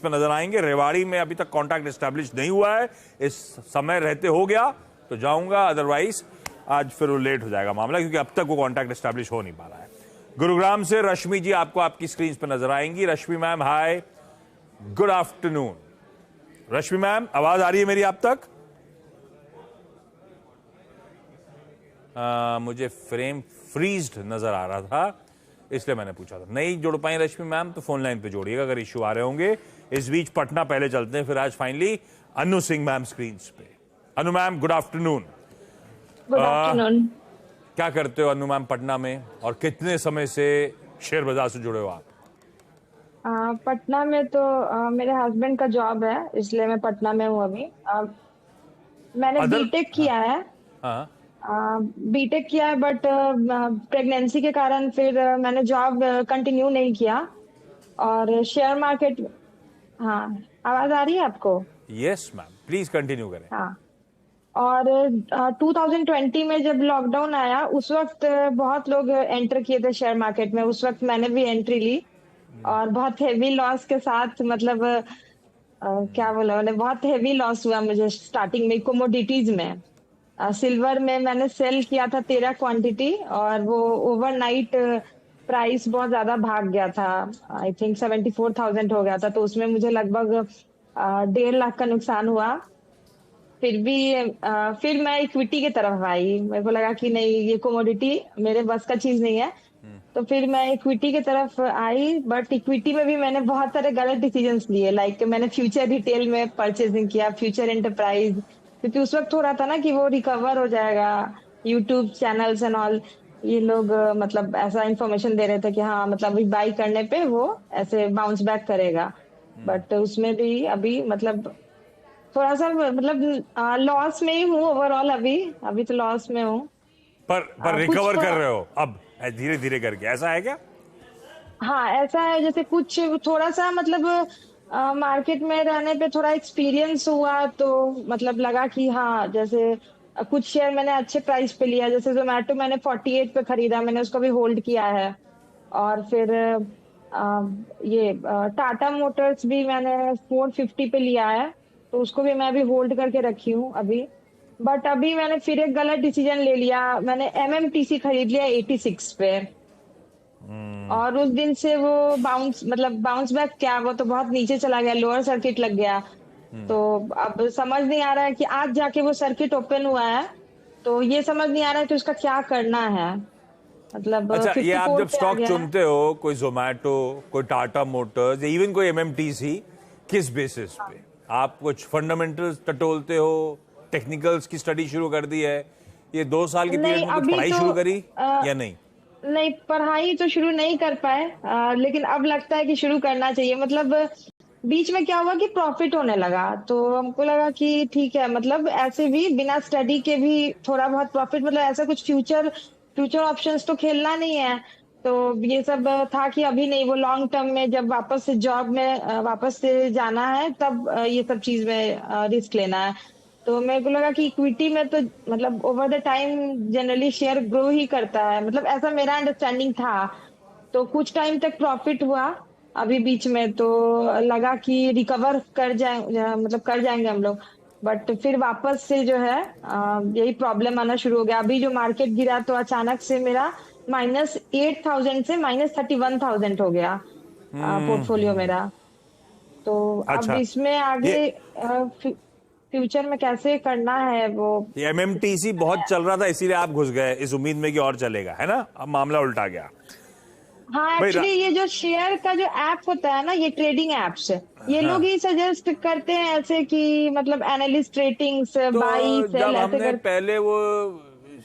पे नजर आएंगे। रेवाड़ी में अभी तक कांटेक्ट एस्टैब्लिश नहीं हुआ है, इस समय रहते हो गया तो जाऊंगा, अदरवाइज आज फिर वो लेट हो जाएगा मामला, क्योंकि अब तक वो कांटेक्ट एस्टैब्लिश हो नहीं पा रहा है। गुरुग्राम से रश्मि जी आपको आपकी स्क्रीन पर नजर आएंगी। रश्मि मैम हाय, गुड आफ्टरनून। रश्मि मैम, आवाज आ रही है मेरी आप तक? मुझे फ्रेम फ्रीज्ड नजर आ रहा था, इसलिए मैंने पूछा था। नहीं जुड़ पाई रश्मि मैम तो फोन लाइन पे जोड़िएगा अगर इश्यू आ रहे होंगे। इस बीच पटना पहले चलते हैं, फिर आज finally Anu Singh ma'am screen पे। Anu ma'am good afternoon. Good afternoon. क्या करते हो अनु मैम पटना में, और कितने समय से शेयर बाजार से जुड़े हो आप? पटना में तो मेरे हस्बैंड का जॉब है, इसलिए मैं पटना में हूँ अभी। मैंने बीटेक किया है। हाँ, बीटेक किया है, बट प्रेगनेंसी के कारण फिर मैंने जॉब कंटिन्यू नहीं किया। और शेयर मार्केट। हाँ, आवाज आ रही है आपको? यस मैम, प्लीज कंटिन्यू करें। हाँ। और 2020 में जब लॉकडाउन आया, उस वक्त बहुत लोग एंटर किए थे शेयर मार्केट में। उस वक्त मैंने भी एंट्री ली और बहुत हेवी लॉस के साथ, मतलब क्या बोला मैंने, बहुत हेवी लॉस हुआ मुझे स्टार्टिंग में कोमोडिटीज में। सिल्वर में मैंने सेल किया था 13 क्वांटिटी, और वो ओवरनाइट प्राइस बहुत ज्यादा भाग गया था। आई थिंक 74,000 हो गया था, तो उसमें मुझे लगभग 1.5 लाख का नुकसान हुआ। फिर मैं इक्विटी की तरफ आई। मेरे को लगा कि नहीं, ये कोमोडिटी मेरे बस का चीज नहीं है, तो फिर मैं इक्विटी की तरफ आई। बट इक्विटी में भी मैंने बहुत सारे गलत डिसीजंस लिए। लाइक मैंने फ्यूचर रिटेल में परचेजिंग किया, फ्यूचर एंटरप्राइज, क्योंकि उस वक्त हो रहा था ना कि वो रिकवर हो जाएगा। यूट्यूब चैनल्स एंड ऑल, ये लोग मतलब ऐसा इंफॉर्मेशन दे रहे थे कि हाँ, मतलब अभी बाई करने पे वो ऐसे बाउंस बैक करेगा। बट उसमें भी अभी मतलब थोड़ा सा मतलब लॉस में ही हूँ ओवरऑल। अभी तो लॉस में हूँ। पर रिकवर कर रहे हो अब धीरे धीरे करके, ऐसा है क्या? हाँ, ऐसा है। जैसे कुछ थोड़ा सा मतलब मार्केट में रहने पे थोड़ा एक्सपीरियंस हुआ, तो मतलब लगा कि हाँ, जैसे कुछ शेयर मैंने अच्छे प्राइस पे लिया। जैसे जोमेटो मैंने 48 पे खरीदा, मैंने उसको भी होल्ड किया है। और फिर ये टाटा मोटर्स भी मैंने 450 पे लिया है, तो उसको भी मैं अभी होल्ड करके रखी हूँ अभी। बट अभी मैंने फिर एक गलत डिसीजन ले लिया। मैंने एमएमटीसी खरीद लिया 86 पे, और उस दिन से वो बाउंस बैक क्या, वो तो बहुत नीचे चला गया, लोअर सर्किट लग गया। तो अब समझ नहीं आ रहा है कि आज जाके वो सर्किट ओपन हुआ है, तो ये समझ नहीं आ रहा है कि उसका क्या करना है। मतलब अच्छा, ये आप 54 जब पे आ स्टॉक गया। चुनते हो, कोई जोमेटो, कोई टाटा मोटर्स, इवन कोई एमएमटीसी, किस बेसिस पे? आप कुछ फंडामेंटल्स टटोलते हो, टेक्निकल्स की स्टडी शुरू कर दी है? ये 2 साल के पीरियड में कुछ पढ़ाई शुरू करी या नहीं? नहीं, पढ़ाई तो शुरू नहीं कर पाए, लेकिन अब लगता है कि शुरू करना चाहिए। मतलब बीच में क्या हुआ कि प्रॉफिट होने लगा, तो हमको लगा कि ठीक है, मतलब ऐसे भी बिना स्टडी के भी थोड़ा बहुत प्रॉफिट, मतलब ऐसा कुछ फ्यूचर ऑप्शंस तो खेलना नहीं है। तो ये सब था कि अभी नहीं, वो लॉन्ग टर्म में जब वापस से जॉब में वापस से जाना है, तब ये सब चीज में रिस्क लेना है। तो मेरे को लगा कि इक्विटी में तो मतलब over the time generally share grow ही करता है, मतलब ऐसा मेरा अंडरस्टैंडिंग था। तो कुछ टाइम तक प्रॉफिट हुआ अभी बीच में, तो लगा कि रिकवर कर जाए, मतलब कर जाएंगे हम लोग। बट फिर वापस से जो है यही प्रॉब्लम आना शुरू हो गया। अभी जो मार्केट गिरा, तो अचानक से मेरा -8,000 से -31,000 हो गया पोर्टफोलियो मेरा। तो अब अच्छा, इसमें ये आगे फ्यूचर में कैसे करना है वो। एमएमटीसी बहुत चल रहा था, इसीलिए आप घुस गए इस उम्मीद में कि और चलेगा, है ना? अब मामला उल्टा गया। हाँ, भाई एक्चुअली ये जो शेयर का जो ऐप होता है ना, ये ट्रेडिंग एप्स, ये लोग ही सजेस्ट करते हैं ऐसे कि मतलब एनालिस्ट रेटिंग्स, तो बाई सेल जब ऐसे हमने कर। पहले वो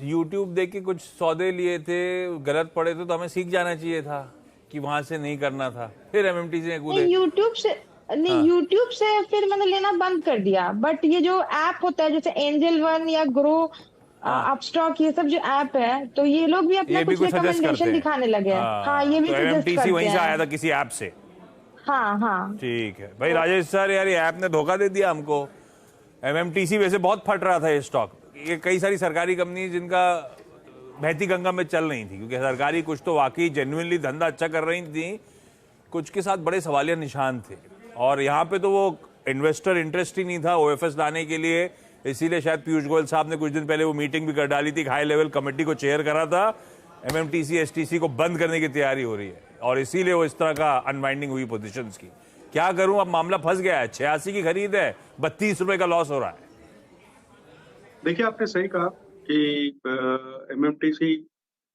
YouTube देख के कुछ सौदे लिए थे, गलत पड़े थे, तो हमें सीख जाना चाहिए था कि वहां से नहीं करना था, फिर एमएमटीसी में कूदे। नहीं, हाँ, यूट्यूब से फिर मैंने लेना बंद कर दिया। बट ये जो ऐप होता है, जैसे एंजल वन या ग्रो, हाँ, अपस्टॉक, ये सब जो ऐप है, तो ये लोग भी अपना ये भी कुछ कुछ सजेस्ट करते रिकमेंडेशन हैं। दिखाने लगे हैं। हाँ, ये हाँ, भी तो सजेस्ट एमएमटीसी करते वहीं से हैं। आया था, किसी ऐप से। हाँ हाँ। ठीक है भाई राजेश सर, यार ये ऐप ने धोखा दे दिया हमको। एमएमटीसी वैसे बहुत फट रहा था ये स्टॉक, ये कई सारी सरकारी कंपनी जिनका बहती गंगा में चल रही थी, क्योंकि सरकारी कुछ तो वाकई जेन्युइनली धंधा अच्छा कर रही थी, कुछ के साथ बड़े सवालिया निशान थे। और यहाँ पे तो वो इन्वेस्टर इंटरेस्ट ही नहीं था ओएफएस लाने के लिए, इसीलिए शायद पीयूष गोयल साहब ने कुछ दिन पहले वो मीटिंग भी कर डाली थी, हाई लेवल कमेटी को चेयर करा था, एमएमटीसी एसटीसी को बंद करने की तैयारी हो रही है और इसीलिए वो इस तरह का अनवाइंडिंग हुई पोजीशंस की। क्या करूं, अब मामला फंस गया है, 86 की खरीद है, 32 रुपए का लॉस हो रहा है। देखिए, आपने सही कहा कि एमएमटीसी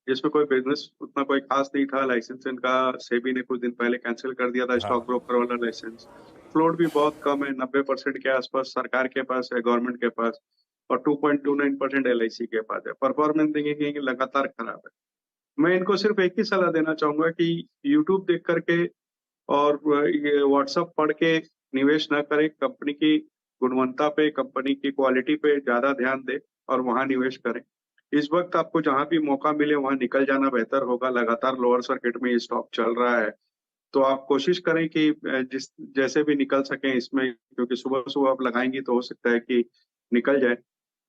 जिसमें कोई बिजनेस उतना कोई खास नहीं था, लाइसेंस इनका सेबी ने कुछ दिन पहले कैंसिल कर दिया था, स्टॉक ब्रोकर वाला लाइसेंस। फ्लोट भी बहुत कम है, 90% के आसपास सरकार के पास है, गवर्नमेंट के पास, और 2.29% एलआईसी के पास है। परफॉर्मेंस देंगे कि लगातार खराब है। मैं इनको सिर्फ एक ही सलाह देना चाहूंगा कि यूट्यूब देख करके और ये व्हाट्सएप पढ़ के निवेश न करें, कंपनी की गुणवत्ता पे, कंपनी की क्वालिटी पे ज्यादा ध्यान दें और वहां निवेश करें। इस वक्त आपको जहां भी मौका मिले वहां निकल जाना बेहतर होगा। लगातार लोअर सर्किट में ये स्टॉक चल रहा है, तो आप कोशिश करें कि जैसे भी निकल सकें इसमें, क्योंकि सुबह सुबह आप लगाएंगी तो हो सकता है कि निकल जाए।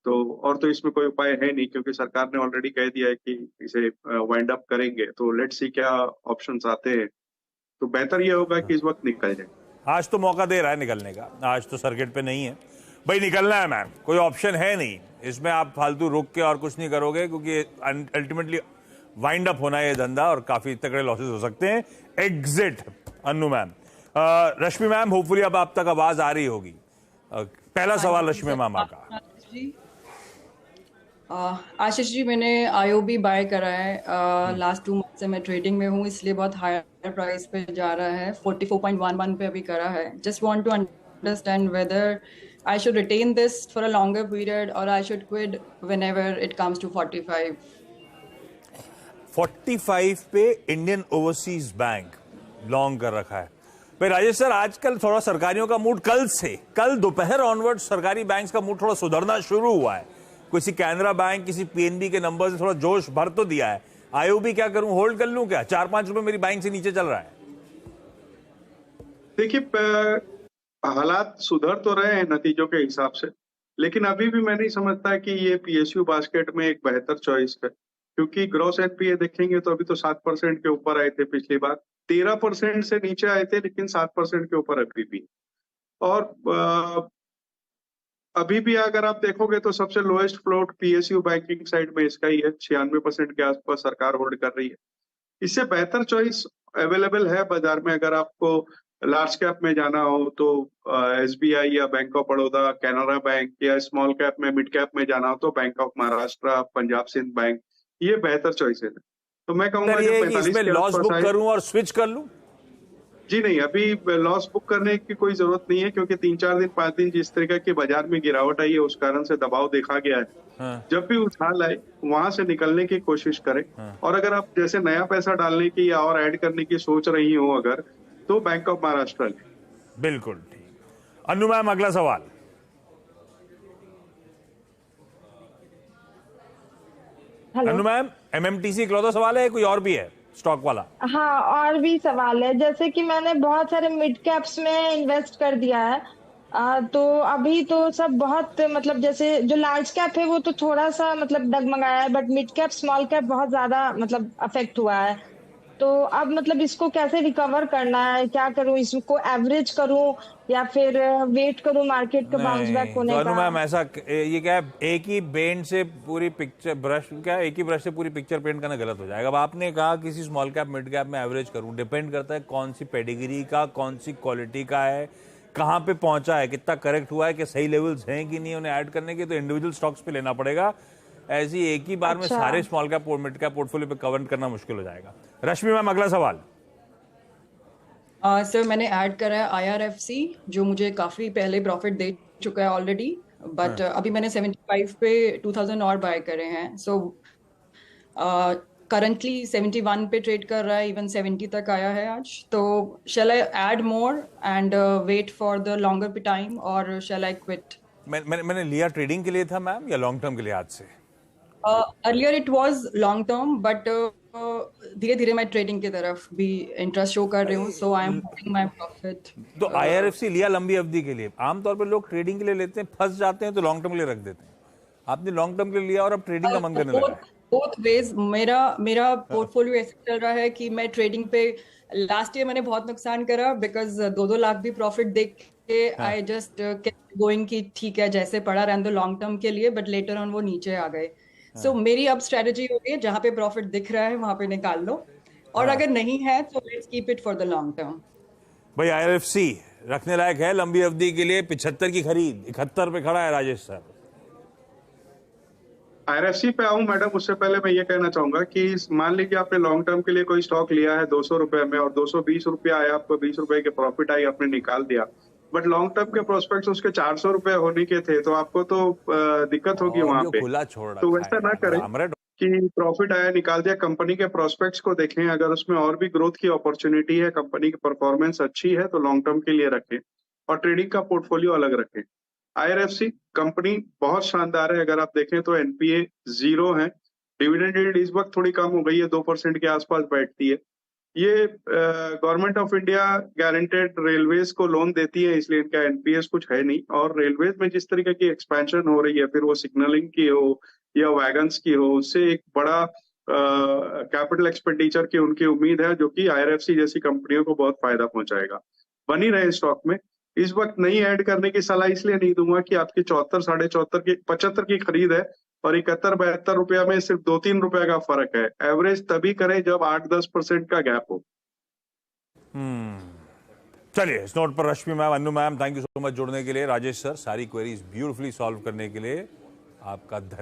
तो और तो इसमें कोई उपाय है नहीं, क्योंकि सरकार ने ऑलरेडी कह दिया है कि इसे वाइंड अप करेंगे। तो लेट्स सी क्या ऑप्शंस आते हैं, तो बेहतर ये होगा कि इस वक्त निकल जाए। आज तो मौका दे रहा है निकलने का, आज तो सर्किट पे नहीं है भाई, निकलना है मैम, कोई ऑप्शन है नहीं इसमें। आप फालतू रुक के और कुछ नहीं करोगे, क्योंकि अल्टीमेटली वाइंड अप होना है ये धंधा और काफी तगड़े लॉसेस हो सकते हैं। Exit Annu ma'am. Rashmi ma'am, hopefully अब आप तक आवाज आ रही होगी। पहला सवाल रश्मि मैम का। आशीष जी, मैंने आईओबी बाय करा है, लास्ट 2 मंथ से मैं ट्रेडिंग में हूँ, इसलिए बहुत हायर प्राइस पे जा रहा है, 44.11 पे अभी करा है। Just want to understand whether I should retain this for a longer period और I should quit whenever it comes to 45। 45 पे इंडियन ओवरसीज बैंक लॉन्ग कर रखा है। भाई राजेश सर, आजकल थोड़ा सरकारियों का मूड कल दोपहर ऑनवर्ड सरकारी बैंक्स का मूड थोड़ा सुधरना शुरू हुआ है। किसी कैनरा बैंक, किसी पीएनबी के नंबर से थोड़ा जोश भर तो दिया है। आईओबी क्या करूं, होल्ड कर लूं क्या? 4-5 रुपए मेरी बैंक से नीचे चल रहा है। देखिए, हालात सुधर तो रहे हैं नतीजों के हिसाब से, लेकिन अभी भी मैं नहीं समझता कि ये पीएसयू बास्केट में एक बेहतर चॉइस है, क्योंकि ग्रॉस एनपीए देखेंगे तो अभी तो 7% के ऊपर आए थे पिछली बार, 13% से नीचे आए थे, लेकिन 7% के ऊपर अभी भी। और अभी भी अगर आप देखोगे तो सबसे lowest float PSU banking side में इसका ही है, 96% के आसपास सरकार होल्ड कर रही है। इससे बेहतर चॉइस अवेलेबल है बाजार में। अगर आपको लार्ज कैप में जाना हो तो एसबीआई या bank of Baroda, Canara bank, या स्मॉल कैप में, मिड कैप में जाना हो तो bank of Maharashtra, Punjab Sindh bank, ये बेहतर चॉइसेस है। तो मैं कहूंगा कि इसमें लॉस बुक करूं और स्विच कर लूं? जी नहीं, अभी लॉस बुक करने की कोई जरूरत नहीं है, क्योंकि 3-4 दिन 5 दिन जिस तरीके की बाजार में गिरावट आई है उस कारण से दबाव देखा गया है। हाँ। जब भी उछाल आए वहां से निकलने की कोशिश करें। हाँ। और अगर आप जैसे नया पैसा डालने की या और ऐड करने की सोच रही हो अगर, तो बैंक ऑफ महाराष्ट्र लें। बिल्कुल ठीक। अन्नू मैम, अगला सवाल। अन्नू मैम, एमएमटीसी इकलौता सवाल है, कोई और भी है स्टॉक वाला? हाँ, और भी सवाल है। जैसे कि मैंने बहुत सारे मिड कैप्स में इन्वेस्ट कर दिया है, तो अभी तो सब बहुत, मतलब जैसे जो लार्ज कैप है वो तो थोड़ा सा मतलब डगमगाया है, but mid cap small cap बहुत ज्यादा मतलब अफेक्ट हुआ है। तो अब मतलब इसको कैसे रिकवर करना है, क्या करूं, इसको एवरेज करूं या फिर वेट करूं मार्केट का बाउंस बैक होने तो का? मैम ऐसा, ये क्या है, एक ही पेंट से पूरी पिक्चर ब्रश, क्या एक ही ब्रश से पूरी पिक्चर पेंट करना गलत हो जाएगा। अब आपने कहा किसी स्मॉल कैप मिड कैप में एवरेज करूं, डिपेंड करता है कौन सी पेडिग्री का, कौन सी क्वालिटी का है, कहाँ पे पहुंचा है, कितना करेक्ट हुआ है, कि सही लेवल्स हैं कि नहीं उन्हें ऐड करने के, तो इंडिविजुअल स्टॉक्स पे लेना पड़ेगा। ऐसी एक ही बार में सारे small cap mid cap portfolio पे कवर करना मुश्किल हो जाएगा। रश्मि मैम, अगला सवाल। सर, मैंने ऐड करा है IRFC, जो मुझे काफी पहले प्रॉफिट दे चुका है ऑलरेडी, बट अभी मैंने 75 पे 2000 और बाय करे हैं। सो करंटली 71 पे ट्रेड कर रहा है, इवन 70 तक आया है आज। तो shall I add more and wait for the longer time, और शैल आई क्विट? मैंने लिया ट्रेडिंग के लिए था मैम, या लॉन्ग टर्म के लिए आज से? Earlier it was long term, but धीरे धीरे मैं ट्रेडिंग की तरफ भी इंटरेस्ट शो कर रही हूँ, so I am holding my profit. तो IRFC लिया लंबी अवधि के लिए। आमतौर पर लोग ट्रेडिंग के लिए लेते हैं, फंस जाते हैं तो लॉन्ग टर्म के लिए रख देते हैं। आपने लॉन्ग टर्म के लिए लिया और अब ट्रेडिंग का मन करने लगा है। बोथ वेज मेरा पोर्टफोलियो ऐसे चल रहा है कि मैं ट्रेडिंग पे लास्ट ईयर मैंने बहुत नुकसान करा बिकॉज 2-2 लाख भी प्रॉफिट देख के आई जस्ट गोइंग कि ठीक है जैसे पड़ा रहने दो लॉन्ग टर्म के लिए, बट लेटर ऑन वो नीचे आ गए। सो मेरी अब स्ट्रेटजी हो गई है जहां पे प्रॉफिट दिख रहा है वहां पे निकाल लो, और अगर नहीं है तो let's keep it for the long term. भाई IRFC रखने लायक है लंबी अवधि के लिए? 75 की खरीद 71 पे खड़ा है राजेश सर। IRFC पे आऊं मैडम, उससे पहले मैं ये कहना चाहूंगा कि मान लीजिए आपने लॉन्ग टर्म के लिए कोई स्टॉक लिया है 200 रुपए में और 220 रुपया आया, आपको 20 रुपए के प्रॉफिट आई, आपने निकाल दिया, बट लॉन्ग टर्म के प्रोस्पेक्ट्स उसके 400 रुपए होने के थे, तो आपको तो दिक्कत होगी और वहां जो पे। खुला छोड़ तो रखा वैसा है ना करें रामरेड। कि प्रॉफिट आया निकाल दिया, कंपनी के प्रोस्पेक्ट्स को देखें, अगर उसमें और भी ग्रोथ की अपॉर्चुनिटी है, कंपनी की परफॉर्मेंस अच्छी है तो लॉन्ग टर्म के लिए रखें और ट्रेडिंग का पोर्टफोलियो अलग रखें। IRFC कंपनी बहुत शानदार है, अगर आप देखें तो NPA 0 है, डिविडेंड यील्ड इस वक्त थोड़ी कम हो गई है, 2% के आसपास बैठती है। ये government of India guaranteed railways को लोन देती है, इसलिए इनका NPS कुछ है नहीं, और रेलवेज में जिस तरीके की एक्सपेंशन हो रही है, फिर वो सिग्नलिंग की हो या वैगन्स की हो, उससे एक बड़ा कैपिटल एक्सपेंडिचर की उनकी उम्मीद है, जो कि IRFC जैसी कंपनियों को बहुत फायदा पहुंचाएगा। बनी रहे स्टॉक में। इस वक्त नहीं ऐड करने की सलाह इसलिए नहीं दूंगा कि आपकी 74, 74.5 की 75 की खरीद है और 71-72 रुपया में सिर्फ 2-3 रुपया का फर्क है। एवरेज तभी करें जब 8-10% का गैप हो। चलिए इस नोट पर Rashmi ma'am, Annu ma'am, thank you so much जुड़ने के लिए। राजेश सर, सारी क्वेरीज ब्यूटीफुली सॉल्व करने के लिए आपका धन्यवाद।